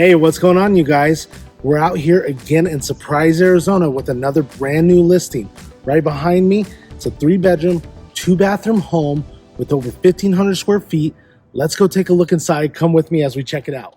Hey, what's going on, you guys? We're out here again in Surprise, Arizona with another brand new listing. Right behind me, it's a 3-bedroom, 2-bathroom home with over 1,500 square feet. Let's go take a look inside. Come with me as we check it out.